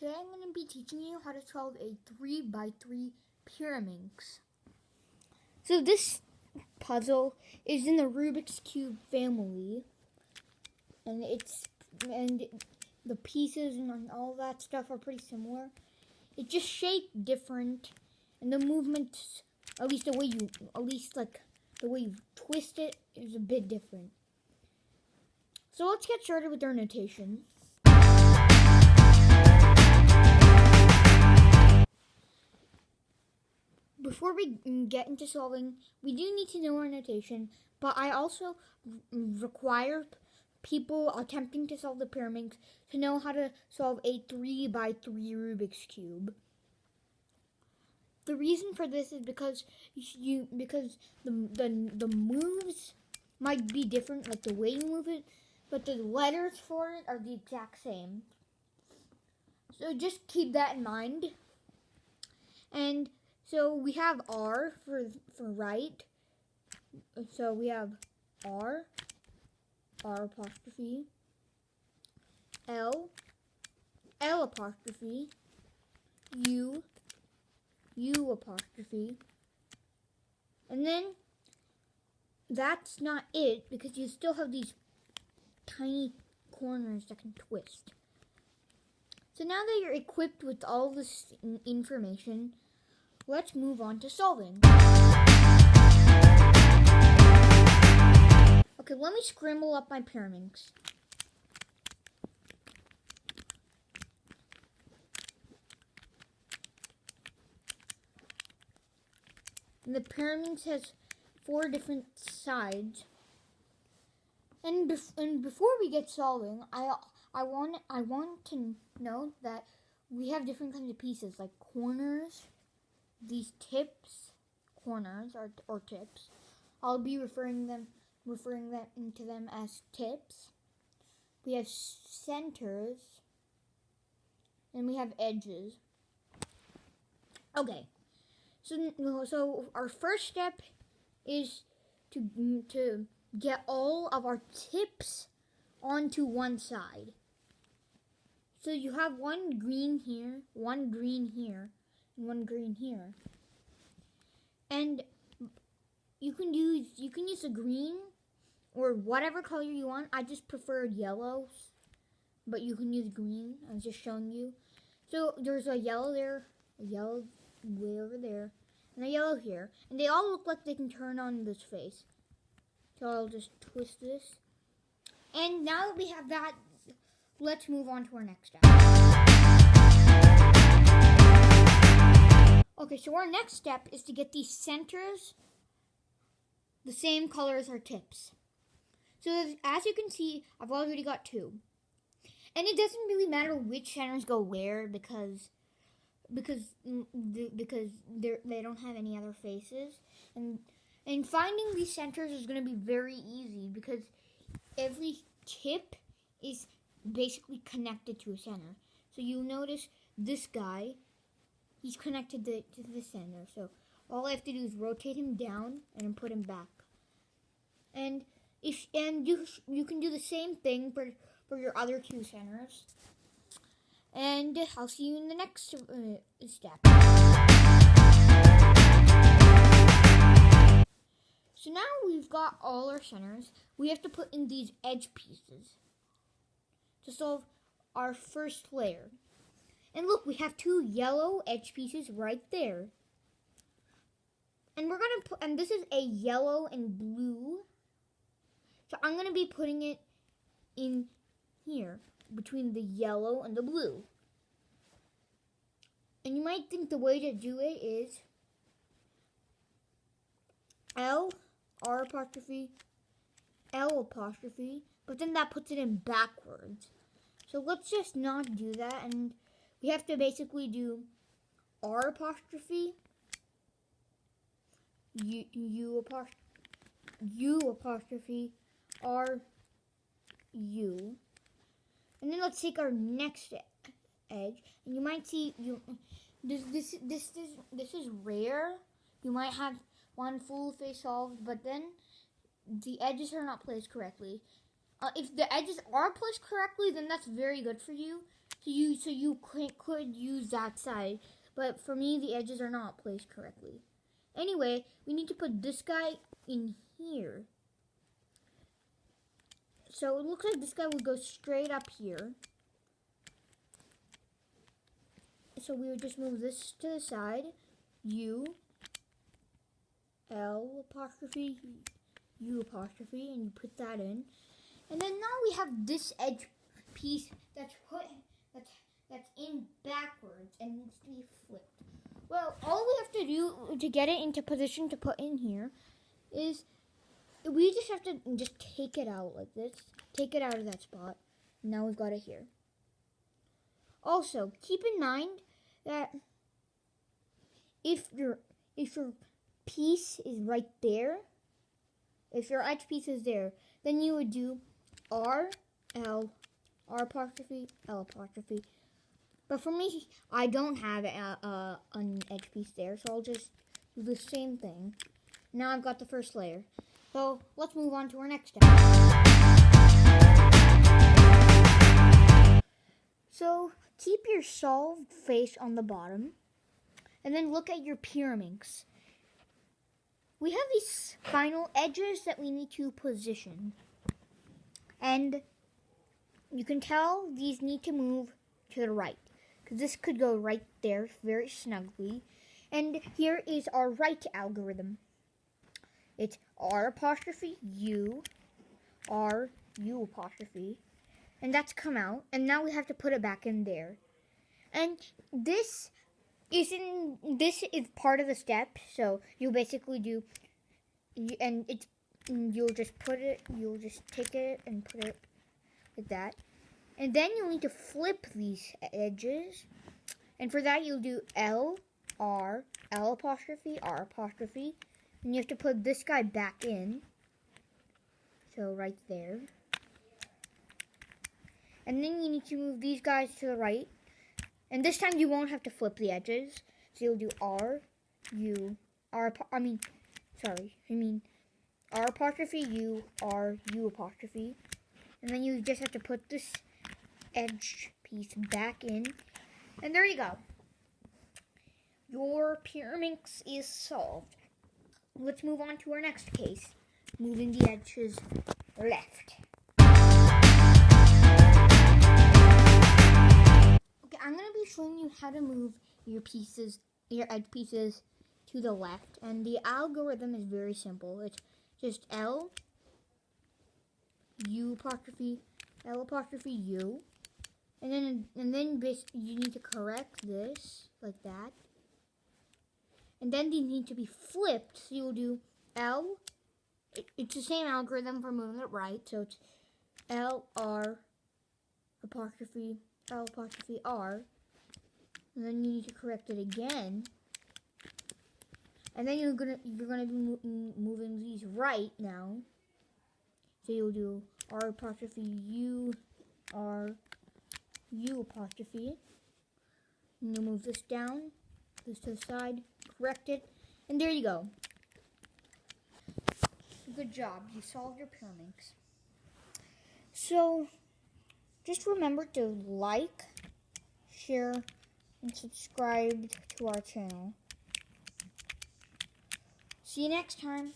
Today I'm going to be teaching you how to solve a 3x3 Pyraminx. So this puzzle is in the Rubik's Cube family, and the pieces and all that stuff are pretty similar. It's just shaped different, and the movements, the way you twist it is a bit different. So let's get started with our notation. Before we get into solving, we do need to know our notation, but I also require people attempting to solve the Pyraminx to know how to solve a 3x3 Rubik's Cube. The reason for this is because the moves might be different, like the way you move it, but the letters for it are the exact same. So just keep that in mind. And so we have R for right. So we have R apostrophe, L apostrophe, U apostrophe. And then that's not it, because you still have these tiny corners that can twist. So now that you're equipped with all this information, let's move on to solving. Okay, let me scramble up my Pyraminx. And the Pyraminx has 4 different sides. And before we get solving, I want to note that we have different kinds of pieces, like corners. These tips, corners or tips, I'll be referring to them as tips. We have centers, and we have edges. Okay, so our first step is to get all of our tips onto one side. So you have one green here, one green here, and one green here. And you can use a green or whatever color you want. I just preferred yellow, but you can use green. I'm just showing you. So there's a yellow there, a yellow way over there, and a yellow here. And they all look like they can turn on this face. So I'll just twist this. And now that we have that, let's move on to our next step. Okay, so our next step is to get these centers the same color as our tips. So as you can see, I've already got 2. And it doesn't really matter which centers go where because they don't have any other faces. And finding these centers is going to be very easy because every tip is basically connected to a center. So you'll notice this guy, he's connected to the center. So all I have to do is rotate him down and put him back. And you can do the same thing for your other 2 centers. And I'll see you in the next step. So now we've got all our centers. We have to put in these edge pieces to solve our first layer. And look, we have 2 yellow edge pieces right there. And we're gonna put, and this is a yellow and blue. So I'm gonna be putting it in here between the yellow and the blue. And you might think the way to do it is R apostrophe, L apostrophe, but then that puts it in backwards. So let's just not do that, and we have to basically do R apostrophe, U apostrophe, R, U. And then let's take our next edge, and you might see this is rare. You might have one full face solved, but then the edges are not placed correctly. If the edges are placed correctly, then that's very good for you. So you could use that side, but for me the edges are not placed correctly. Anyway, we need to put this guy in here. So it looks like this guy would go straight up here. So we would just move this to the side. U, L apostrophe, U apostrophe, and you put that in. And then now we have this edge piece that's in backwards and needs to be flipped. Well, all we have to do to get it into position to put in here is we just have to just take it out like this. Take it out of that spot. Now we've got it here. Also, keep in mind that if your piece is right there, if your edge piece is there, then you would do R, L, R apostrophe, L apostrophe. But for me, I don't have an edge piece there, so I'll just do the same thing. Now I've got the first layer. So let's move on to our next step. So keep your solved face on the bottom, and then look at your Pyraminx. We have these final edges that we need to position. And you can tell these need to move to the right, because this could go right there very snugly. And here is our right algorithm. It's R apostrophe U, R, U apostrophe. And that's come out. And now we have to put it back in there. And this is part of the step. So you basically do, and it's, you'll just take it and put it like that. And then you'll need to flip these edges. And for that you'll do L, R, L apostrophe, R apostrophe. And you have to put this guy back in. So right there. And then you need to move these guys to the right. And this time you won't have to flip the edges. So you'll do R, U, R apostrophe, U, R, U apostrophe. And then you just have to put this edge piece back in. And there you go. Your Pyraminx is solved. Let's move on to our next case. Moving the edges left. Okay, I'm going to be showing you how to move your edge pieces to the left. And the algorithm is very simple. It's just L, U apostrophe, L apostrophe, U. And then you need to correct this like that. And then they need to be flipped. So you'll do L. It's the same algorithm for moving it right. So it's L, R, apostrophe, L apostrophe, R. And then you need to correct it again. And then you're gonna be moving these right now. So you'll do R apostrophe, U, R, U apostrophe. And you'll move this down, this to the side, correct it, and there you go. Good job, you solved your Pyraminx. So, just remember to like, share, and subscribe to our channel. See you next time.